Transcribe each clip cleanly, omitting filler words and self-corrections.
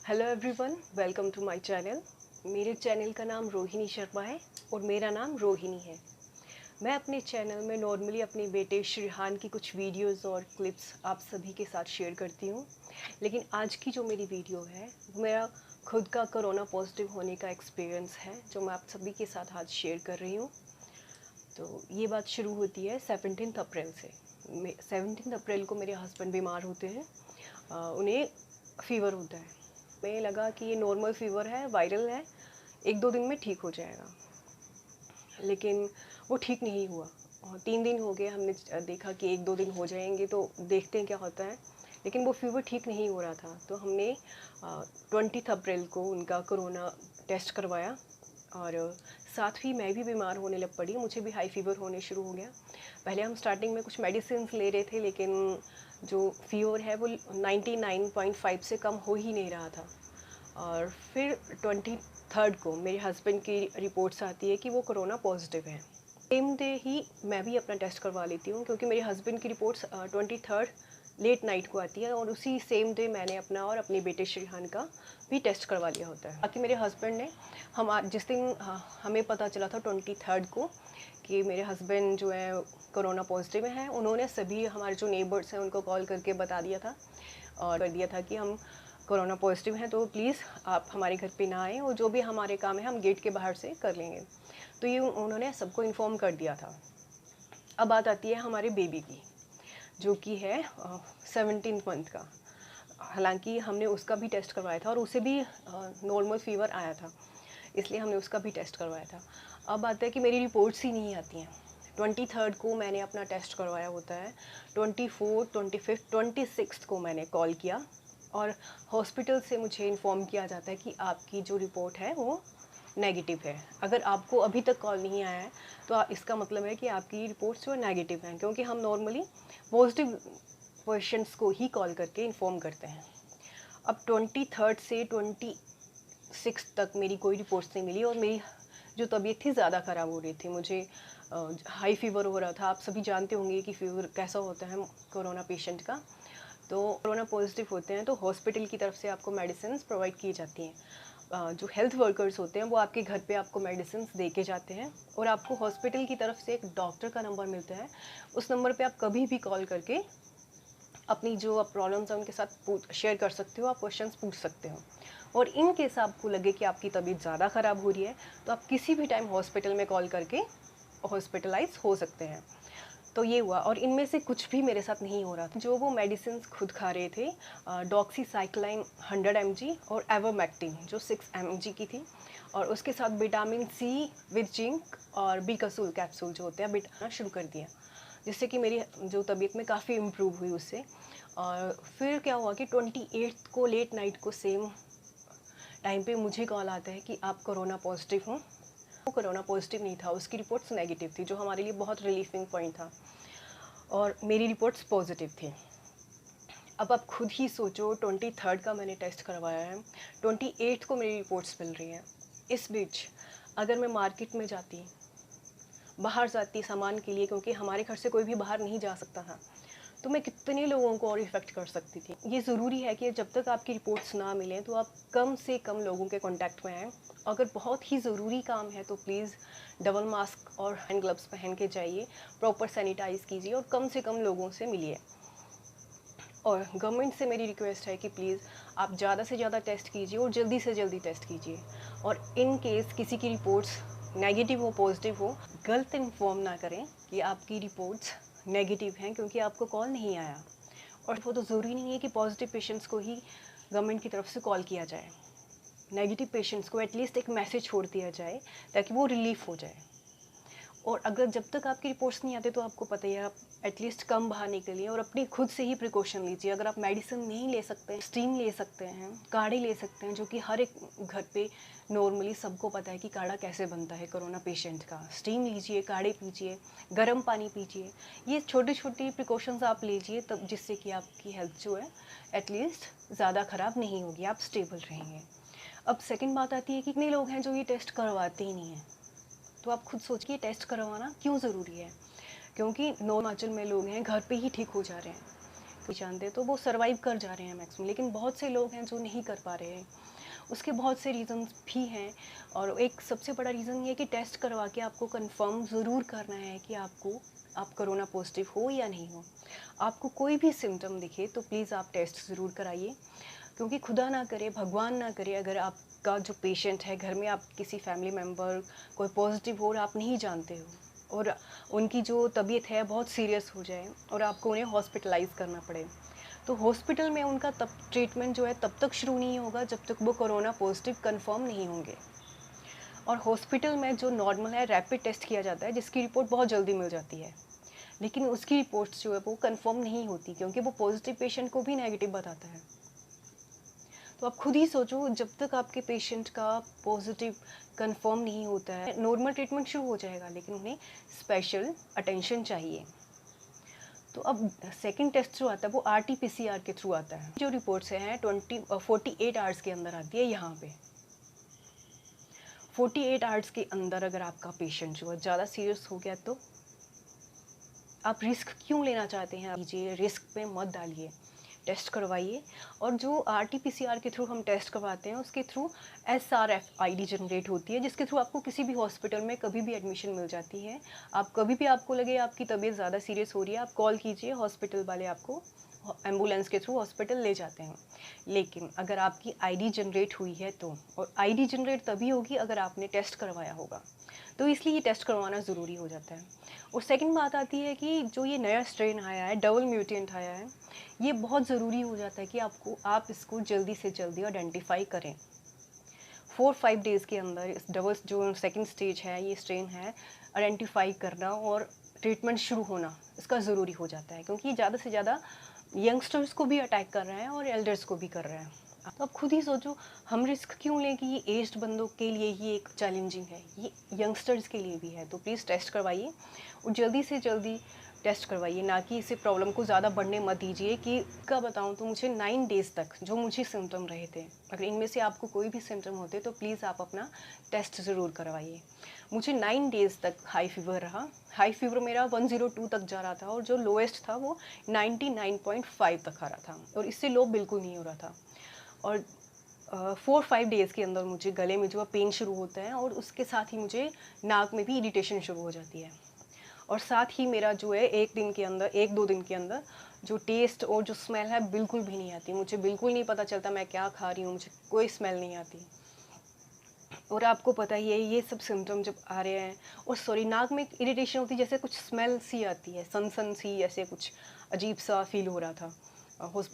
Hello everyone, welcome to my channel. मेरे channel का नाम रोहिणी शर्मा है और मेरा नाम रोहिणी है। मैं अपने चैनल में नॉर्मली अपने बेटे श्रीहान की कुछ वीडियोस और क्लिप्स आप सभी के साथ शेयर करती हूँ। लेकिन आज की जो मेरी वीडियो है वो मेरा खुद का कोरोना पॉजिटिव होने का एक्सपीरियंस है, जो मैं आप सभी के साथ आज शेयर कर रही हूँ। तो ये बात शुरू होती है 17 अप्रैल से। 17 अप्रैल को मेरे हस्बैंड बीमार होते हैं। उन्हें फ़ीवर होता है। हमें लगा कि ये नॉर्मल फ़ीवर है, वायरल है, 1-2 दिन में ठीक हो जाएगा। लेकिन वो ठीक नहीं हुआ और 3 दिन हो गए। हमने देखा कि 1-2 दिन हो जाएंगे तो देखते हैं क्या होता है। लेकिन वो फ़ीवर ठीक नहीं हो रहा था, तो हमने 20 अप्रैल को उनका कोरोना टेस्ट करवाया और साथ ही मैं भी बीमार होने लग पड़ी। मुझे भी हाई फ़ीवर होने शुरू हो गया। पहले हम स्टार्टिंग में कुछ मेडिसिन्स ले रहे थे, लेकिन जो फ़ीवर है वो 99.5 से कम हो ही नहीं रहा था। और फिर 23rd को मेरे हस्बैंड की रिपोर्ट्स आती है कि वो कोरोना पॉजिटिव है। सेम डे ही मैं भी अपना टेस्ट करवा लेती हूँ, क्योंकि मेरे हस्बैंड की रिपोर्ट्स 23rd लेट नाइट को आती है और उसी सेम डे मैंने अपना और अपने बेटे श्रीहान का भी टेस्ट करवा लिया होता है। बाकी मेरे हस्बैंड ने जिस दिन हमें पता चला था 23rd को कि मेरे हस्बैंड जो है कोरोना पॉजिटिव हैं, उन्होंने सभी हमारे जो नेबर्स हैं उनको कॉल करके बता दिया था और कर दिया था कि हम कोरोना पॉजिटिव हैं, तो प्लीज़ आप हमारे घर पे ना आएँ और जो भी हमारे काम है हम गेट के बाहर से कर लेंगे। तो ये उन्होंने सबको इन्फॉर्म कर दिया था। अब बात आती है हमारे बेबी की, जो कि है 17 मंथ का। हालांकि हमने उसका भी टेस्ट करवाया था और उसे भी नॉर्मल फ़ीवर आया था, इसलिए हमने उसका भी टेस्ट करवाया था। अब बात है कि मेरी रिपोर्ट्स ही नहीं आती हैं। 23rd को मैंने अपना टेस्ट करवाया होता है। 24, 25, 26 को मैंने कॉल किया और हॉस्पिटल से मुझे इन्फॉर्म किया जाता है कि आपकी जो रिपोर्ट है वो नेगेटिव है। अगर आपको अभी तक कॉल नहीं आया है तो इसका मतलब है कि आपकी रिपोर्ट्स जो नेगेटिव हैं, क्योंकि हम नॉर्मली पॉजिटिव पेशेंट्स को ही कॉल करके इन्फॉर्म करते हैं। अब 23rd से 26 तक मेरी कोई रिपोर्ट्स नहीं मिली और मेरी जो तबीयत थी ज़्यादा ख़राब हो रही थी। मुझे हाई फ़ीवर हो रहा था। आप सभी जानते होंगे कि फ़ीवर कैसा होता है कोरोना पेशेंट का। तो कोरोना पॉजिटिव होते हैं तो हॉस्पिटल की तरफ से आपको मेडिसिन्स प्रोवाइड की जाती हैं। जो हेल्थ वर्कर्स होते हैं वो आपके घर पे आपको मेडिसिन्स दे के जाते हैं और आपको हॉस्पिटल की तरफ से एक डॉक्टर का नंबर मिलता है। उस नंबर पे आप कभी भी कॉल करके अपनी जो आप प्रॉब्लम्स हैं उनके साथ शेयर कर सकते हो, आप क्वेश्चंस पूछ सकते हो। और इन केस आपको लगे कि आपकी तबीयत ज़्यादा ख़राब हो रही है तो आप किसी भी टाइम हॉस्पिटल में कॉल करके हॉस्पिटलाइज हो सकते हैं। तो ये हुआ और इनमें से कुछ भी मेरे साथ नहीं हो रहा था। जो वो मेडिसिन्स खुद खा रहे थे, डॉक्सीसाइक्लाइन 100 mg और एवरमेक्टिन जो 6 mg की थी, और उसके साथ विटामिन सी विद जिंक और बीकासूल कैप्सूल जो होते हैं बिटाना शुरू कर दिया, जिससे कि मेरी जो तबीयत में काफ़ी इम्प्रूव हुई उससे। और फिर क्या हुआ कि 28 को लेट नाइट को सेम टाइम पे मुझे कॉल आता है कि आप कोरोना पॉजिटिव हो। वो कोरोना पॉजिटिव नहीं था, उसकी रिपोर्ट्स नेगेटिव थी, जो हमारे लिए बहुत रिलीफिंग पॉइंट था, और मेरी रिपोर्ट्स पॉजिटिव थी। अब आप खुद ही सोचो, 23rd का मैंने टेस्ट करवाया है, 28 को मेरी रिपोर्ट्स मिल रही हैं। इस बीच अगर मैं मार्केट में जाती, बाहर जाती सामान के लिए, क्योंकि हमारे घर से कोई भी बाहर नहीं जा सकता था, तो मैं कितने लोगों को और इफ़ेक्ट कर सकती थी। ये ज़रूरी है कि जब तक आपकी रिपोर्ट्स ना मिलें तो आप कम से कम लोगों के कांटेक्ट में आएँ। अगर बहुत ही ज़रूरी काम है तो प्लीज़ डबल मास्क और हैंड ग्लव्स पहन के जाइए, प्रॉपर सैनिटाइज़ कीजिए और कम से कम लोगों से मिलिए। और गवर्नमेंट से मेरी रिक्वेस्ट है कि प्लीज़ आप ज़्यादा से ज़्यादा टेस्ट कीजिए और जल्दी से जल्दी टेस्ट कीजिए। और इन केस किसी की रिपोर्ट्स नेगेटिव हो पॉजिटिव हो, गलत इन्फॉर्म ना करें कि आपकी रिपोर्ट्स नेगेटिव हैं, क्योंकि आपको कॉल नहीं आया। और वो तो ज़रूरी नहीं है कि पॉजिटिव पेशेंट्स को ही गवर्नमेंट की तरफ से कॉल किया जाए। नेगेटिव पेशेंट्स को एटलीस्ट एक मैसेज छोड़ दिया जाए ताकि वो रिलीफ़ हो जाए। और अगर जब तक आपकी रिपोर्ट्स नहीं आते तो आपको पता ही है, आप एटलीस्ट कम बाहर निकलिए और अपनी खुद से ही प्रिकॉशन लीजिए। अगर आप मेडिसिन नहीं ले सकते, स्टीम ले सकते हैं, काढ़े ले सकते हैं, जो कि हर एक घर पे नॉर्मली सबको पता है कि काढ़ा कैसे बनता है कोरोना पेशेंट का। स्टीम लीजिए, काढ़े पीजिए, गर्म पानी पीजिए। ये छोटी छोटी प्रिकॉशंस आप लीजिए, तब जिससे कि आपकी हेल्थ जो है एटलीस्ट ज़्यादा ख़राब नहीं होगी, आप स्टेबल रहेंगे। अब सेकंड बात आती है कि कितने लोग हैं जो ये टेस्ट करवाते ही नहीं हैं। तो आप खुद सोचिए, टेस्ट करवाना क्यों ज़रूरी है? क्योंकि हिमाचल में लोग हैं घर पे ही ठीक हो जा रहे हैं। जानते तो वो सर्वाइव कर जा रहे हैं मैक्सिमम, लेकिन बहुत से लोग हैं जो नहीं कर पा रहे हैं। उसके बहुत से रीज़न्स भी हैं और एक सबसे बड़ा रीज़न ये है कि टेस्ट करवा के आपको कंफर्म ज़रूर करना है कि आप कोरोना पॉजिटिव हो या नहीं हो। आपको कोई भी सिम्टम दिखे तो प्लीज़ आप टेस्ट ज़रूर कराइए, क्योंकि खुदा ना करे, भगवान ना करे, अगर आपका जो पेशेंट है घर में, आप किसी फैमिली मेम्बर कोई पॉजिटिव हो और आप नहीं जानते हो और उनकी जो तबीयत है बहुत सीरियस हो जाए और आपको उन्हें हॉस्पिटलाइज़ करना पड़े, तो हॉस्पिटल में उनका तब ट्रीटमेंट जो है तब तक शुरू नहीं होगा जब तक वो कोरोना पॉजिटिव कंफर्म नहीं होंगे। और हॉस्पिटल में जो नॉर्मल है रैपिड टेस्ट किया जाता है जिसकी रिपोर्ट बहुत जल्दी मिल जाती है, लेकिन उसकी रिपोर्ट्स जो है वो कंफर्म नहीं होती क्योंकि वो पॉजिटिव पेशेंट को भी नेगेटिव बताता है। तो आप खुद ही सोचो, जब तक आपके पेशेंट का पॉजिटिव कंफर्म नहीं होता है नॉर्मल ट्रीटमेंट शुरू हो जाएगा, लेकिन उन्हें स्पेशल अटेंशन चाहिए। तो अब सेकंड टेस्ट जो आता है वो RT-PCR के थ्रू आता है। जो रिपोर्ट्स हैं 48 आवर्स के अंदर आती है। यहाँ पे 48 आवर्स के अंदर अगर आपका पेशेंट जो है ज़्यादा सीरियस हो गया तो आप रिस्क क्यों लेना चाहते हैं? लीजिए, रिस्क पे मत डालिए, टेस्ट करवाइए। और जो RT-PCR के थ्रू हम टेस्ट करवाते हैं उसके थ्रू SRF ID जनरेट होती है, जिसके थ्रू आपको किसी भी हॉस्पिटल में कभी भी एडमिशन मिल जाती है। आप कभी भी आपको लगे आपकी तबीयत ज़्यादा सीरियस हो रही है, आप कॉल कीजिए, हॉस्पिटल वाले आपको एम्बुलेंस के थ्रू हॉस्पिटल ले जाते हैं। लेकिन अगर आपकी ID जनरेट हुई है तो, और ID जनरेट तभी होगी अगर आपने टेस्ट करवाया होगा, तो इसलिए ये टेस्ट करवाना ज़रूरी हो जाता है। और सेकंड बात आती है कि जो ये नया स्ट्रेन आया है, डबल म्यूटेंट आया है, ये बहुत ज़रूरी हो जाता है कि आप इसको जल्दी से जल्दी आइडेंटिफाई करें। 4-5 डेज़ के अंदर इस डबल जो सेकंड स्टेज है, ये स्ट्रेन है, आइडेंटिफाई करना और ट्रीटमेंट शुरू होना इसका ज़रूरी हो जाता है, क्योंकि ज़्यादा से ज़्यादा यंगस्टर्स को भी अटैक कर रहा है और एल्डर्स को भी कर रहा है। तो आप खुद ही सोचो, हम रिस्क क्यों लें कि ये एज्ड बंदों के लिए ही एक चैलेंजिंग है, ये यंगस्टर्स के लिए भी है। तो प्लीज़ टेस्ट करवाइए और जल्दी से जल्दी टेस्ट करवाइए, ना कि इसे प्रॉब्लम को ज़्यादा बढ़ने मत दीजिए। कि क्या बताऊँ तो मुझे 9 डेज़ तक जो मुझे सिम्टम रहे थे, अगर इनमें से आपको कोई भी सिम्टम होते तो प्लीज़ आप अपना टेस्ट ज़रूर करवाइए। मुझे 9 डेज़ तक हाई फीवर रहा, हाई फीवर मेरा 102 तक जा रहा था और जो लोएस्ट था वो 99.5 तक आ रहा था और इससे लो बिल्कुल नहीं हो रहा था। और 4-5 डेज़ के अंदर मुझे गले में जो है पेन शुरू होता है और उसके साथ ही मुझे नाक में भी इरिटेशन शुरू हो जाती है। और साथ ही मेरा जो है 1-2 दिन के अंदर जो टेस्ट और जो स्मेल है बिल्कुल भी नहीं आती। मुझे बिल्कुल नहीं पता चलता मैं क्या खा रही हूँ, मुझे कोई स्मेल नहीं आती। और आपको पता ही है ये सब सिम्टम जब आ रहे हैं, और सॉरी, नाक में इरिटेशन होती है, जैसे कुछ स्मेल सी आती है, सन सी, ऐसे कुछ अजीब सा फील हो रहा था।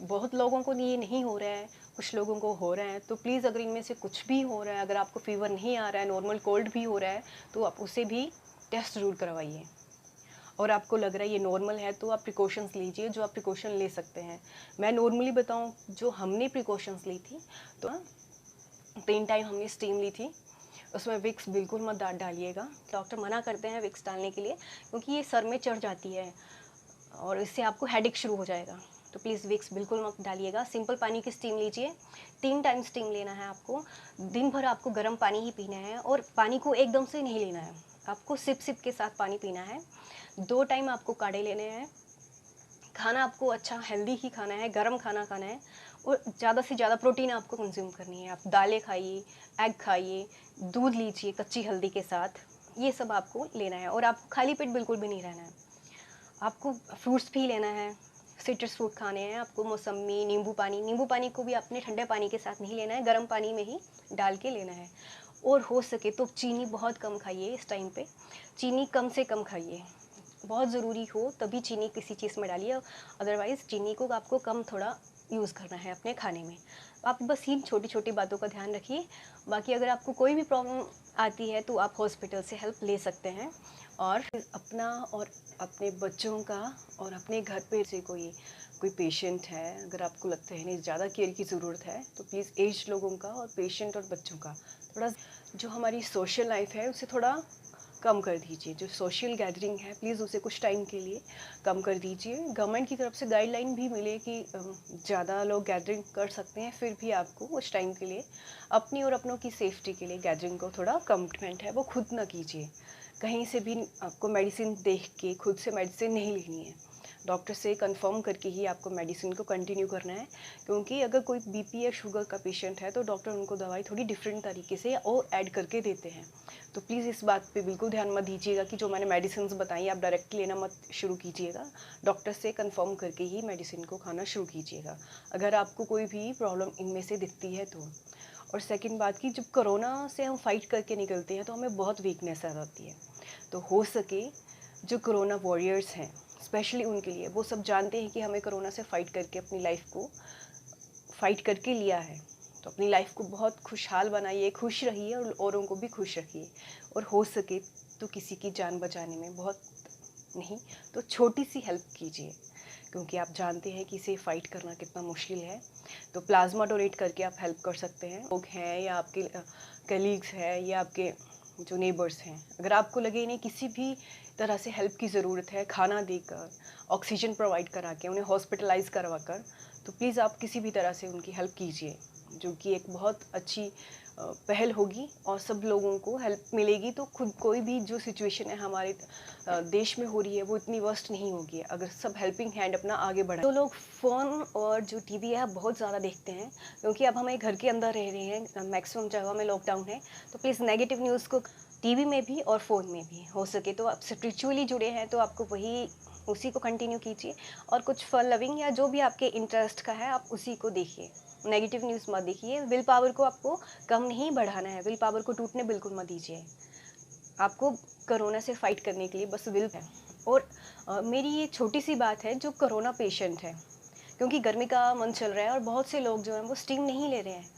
बहुत लोगों को ये नहीं हो रहा है, कुछ लोगों को हो रहा है। तो प्लीज़ अगर इनमें से कुछ भी हो रहा है, अगर आपको फीवर नहीं आ रहा है, नॉर्मल कोल्ड भी हो रहा है, तो आप उसे भी टेस्ट ज़रूर करवाइए। और आपको लग रहा है ये नॉर्मल है तो आप प्रिकॉशंस लीजिए जो आप प्रिकॉशन ले सकते हैं। मैं नॉर्मली बताऊँ जो हमने प्रिकॉशंस ली थी, तो 3 टाइम हमने स्टीम ली थी। उसमें विक्स बिल्कुल मत डालिएगा, डॉक्टर मना करते हैं विक्स डालने के लिए, क्योंकि ये सर में चढ़ जाती है और इससे आपको हेडेक शुरू हो जाएगा। तो प्लीज़ विक्स बिल्कुल मत डालिएगा। सिंपल पानी की स्टीम लीजिए, 3 टाइम स्टीम लेना है आपको। दिन भर आपको गर्म पानी ही पीना है और पानी को एकदम से नहीं लेना है, आपको सिप सिप के साथ पानी पीना है। 2 टाइम आपको काढ़े लेने हैं। खाना आपको अच्छा हेल्दी ही खाना है, गर्म खाना खाना है और ज़्यादा से ज़्यादा प्रोटीन आपको कंज्यूम करनी है। आप दालें खाइए, एग खाइए, दूध लीजिए कच्ची हल्दी के साथ, ये सब आपको लेना है। और आपको खाली पेट बिल्कुल भी नहीं रहना है, आपको फ्रूट्स भी लेना है, सिट्रस फ्रूट खाने हैं आपको, मौसम्मी, नींबू पानी को भी आपने ठंडे पानी के साथ नहीं लेना है, गर्म पानी में ही डाल के लेना है। और हो सके तो चीनी बहुत कम खाइए इस टाइम पे, चीनी कम से कम खाइए, बहुत ज़रूरी हो तभी चीनी किसी चीज़ में डालिए, अदरवाइज़ चीनी को आपको कम थोड़ा यूज़ करना है अपने खाने में। आप बस इन छोटी छोटी बातों का ध्यान रखिए। बाकी अगर आपको कोई भी प्रॉब्लम आती है तो आप हॉस्पिटल से हेल्प ले सकते हैं। और अपना और अपने बच्चों का और अपने घर पे से कोई पेशेंट है, अगर आपको लगता है इन्हें ज़्यादा केयर की ज़रूरत है, तो प्लीज़ एज लोगों का और पेशेंट और बच्चों का थोड़ा जो हमारी सोशल लाइफ है उसे थोड़ा कम कर दीजिए। जो सोशल गैदरिंग है प्लीज़ उसे कुछ टाइम के लिए कम कर दीजिए। गवर्नमेंट की तरफ से गाइडलाइन भी मिले कि ज़्यादा लोग गैदरिंग कर सकते हैं, फिर भी आपको उस टाइम के लिए अपनी और अपनों की सेफ्टी के लिए गैदरिंग को थोड़ा कमिटमेंट है वो खुद ना कीजिए। कहीं से भी आपको मेडिसिन देख के खुद से मेडिसिन नहीं लेनी है। डॉक्टर से कंफर्म करके ही आपको मेडिसिन को कंटिन्यू करना है, क्योंकि अगर कोई बीपी या शुगर का पेशेंट है तो डॉक्टर उनको दवाई थोड़ी डिफरेंट तरीके से और ऐड करके देते हैं। तो प्लीज़ इस बात पे बिल्कुल ध्यान मत दीजिएगा कि जो मैंने मेडिसिन बताई आप डायरेक्ट लेना मत शुरू कीजिएगा। डॉक्टर से कंफर्म करके ही मेडिसिन को खाना शुरू कीजिएगा अगर आपको कोई भी प्रॉब्लम इनमें से दिखती है तो। और सेकंड बात कि जब कोरोना से हम फाइट करके निकलते हैं तो हमें बहुत वीकनेस आ जाती है। तो हो सके जो कोरोना वॉरियर्स हैं स्पेशली उनके लिए, वो सब जानते हैं कि हमें कोरोना से फ़ाइट करके अपनी लाइफ को फ़ाइट करके लिया है, तो अपनी लाइफ को बहुत खुशहाल बनाइए, खुश रहिए और औरों को भी खुश रखिए। और हो सके तो किसी की जान बचाने में बहुत नहीं तो छोटी सी हेल्प कीजिए, क्योंकि आप जानते हैं कि इसे फ़ाइट करना कितना मुश्किल है। तो प्लाज्मा डोनेट करके आप हेल्प कर सकते हैं। लोग हैं या आपके कलीग्स हैं या आपके जो नेबर्स हैं, अगर आपको लगे इन्हें किसी भी तरह से हेल्प की ज़रूरत है, खाना देकर, ऑक्सीजन प्रोवाइड करा के, उन्हें हॉस्पिटलाइज़ करवा कर, तो प्लीज़ आप किसी भी तरह से उनकी हेल्प कीजिए, जो कि एक बहुत अच्छी पहल होगी और सब लोगों को हेल्प मिलेगी। तो खुद कोई भी जो सिचुएशन है हमारे देश में हो रही है वो इतनी वर्स्ट नहीं होगी अगर सब हेल्पिंग हैंड अपना आगे बढ़ाएं। तो लोग फ़ोन और जो टीवी है बहुत ज़्यादा देखते हैं, क्योंकि अब हमें घर के अंदर रह रहे हैं, मैक्सिमम जगह में लॉकडाउन है। तो प्लीज़ नेगेटिव न्यूज़ को टीवी में भी और फ़ोन में भी हो सके तो आप स्पिरिचुअली जुड़े हैं तो आपको वही उसी को कंटिन्यू कीजिए, और कुछ फन लविंग या जो भी आपके इंटरेस्ट का है आप उसी को देखिए। नेगेटिव न्यूज़ मत देखिए। विल पावर को आपको कम नहीं बढ़ाना है, विल पावर को टूटने बिल्कुल मत दीजिए। आपको कोरोना से फाइट करने के लिए बस विल है। और मेरी ये छोटी सी बात है, जो कोरोना पेशेंट है, क्योंकि गर्मी का मंथ चल रहा है और बहुत से लोग जो हैं वो स्टीम नहीं ले रहे हैं।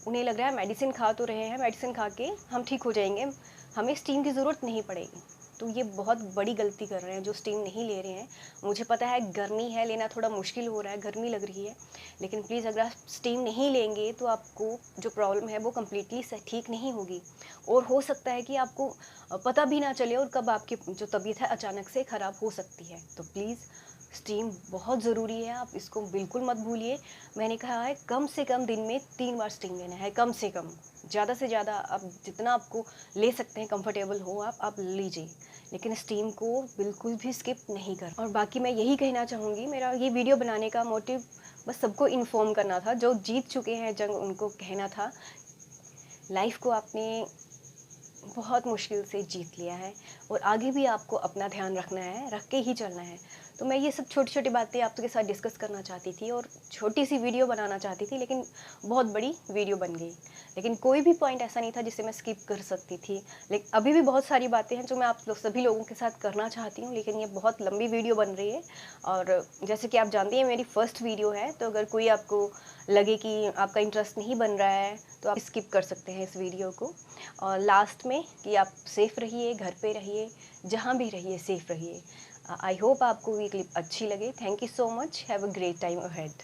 उन्हें लग रहा है मेडिसिन खा तो रहे हैं, मेडिसिन खा के हम ठीक हो जाएंगे, हमें स्टीम की ज़रूरत नहीं पड़ेगी। तो ये बहुत बड़ी गलती कर रहे हैं जो स्टीम नहीं ले रहे हैं। मुझे पता है गर्मी है, लेना थोड़ा मुश्किल हो रहा है, गर्मी लग रही है, लेकिन प्लीज़ अगर आप स्टीम नहीं लेंगे तो आपको जो प्रॉब्लम है वो कम्प्लीटली ठीक नहीं होगी। और हो सकता है कि आपको पता भी ना चले और कब आपकी जो तबीयत है अचानक से ख़राब हो सकती है। तो प्लीज़ स्टीम बहुत ज़रूरी है, आप इसको बिल्कुल मत भूलिए। मैंने कहा है कम से कम दिन में 3 बार स्टीम लेना है, कम से कम। ज़्यादा से ज़्यादा आप जितना आपको ले सकते हैं, कंफर्टेबल हो आप लीजिए, लेकिन स्टीम को बिल्कुल भी स्किप नहीं कर। और बाकी मैं यही कहना चाहूँगी, मेरा ये वीडियो बनाने का मोटिव बस सबको इन्फॉर्म करना था, जो जीत चुके हैं जंग उनको कहना था लाइफ को आपने बहुत मुश्किल से जीत लिया है और आगे भी आपको अपना ध्यान रखना है, रख के ही चलना है। तो मैं ये सब छोटी छोटी बातें आपके साथ डिस्कस करना चाहती थी और छोटी सी वीडियो बनाना चाहती थी, लेकिन बहुत बड़ी वीडियो बन गई। लेकिन कोई भी पॉइंट ऐसा नहीं था जिसे मैं स्किप कर सकती थी। लेकिन अभी भी बहुत सारी बातें हैं जो मैं आप सभी लोगों के साथ करना चाहती हूँ, लेकिन ये बहुत लंबी वीडियो बन रही है। और जैसे कि आप जानती हैं मेरी फर्स्ट वीडियो है, तो अगर कोई आपको लगे कि आपका इंटरेस्ट नहीं बन रहा है तो आप स्किप कर सकते हैं इस वीडियो को। और लास्ट में कि आप सेफ़ रहिए, घर पे रहिए, जहाँ भी रहिए सेफ़ रहिए। आई होप आपको ये क्लिप अच्छी लगे। Thank you so much. Have a great time ahead.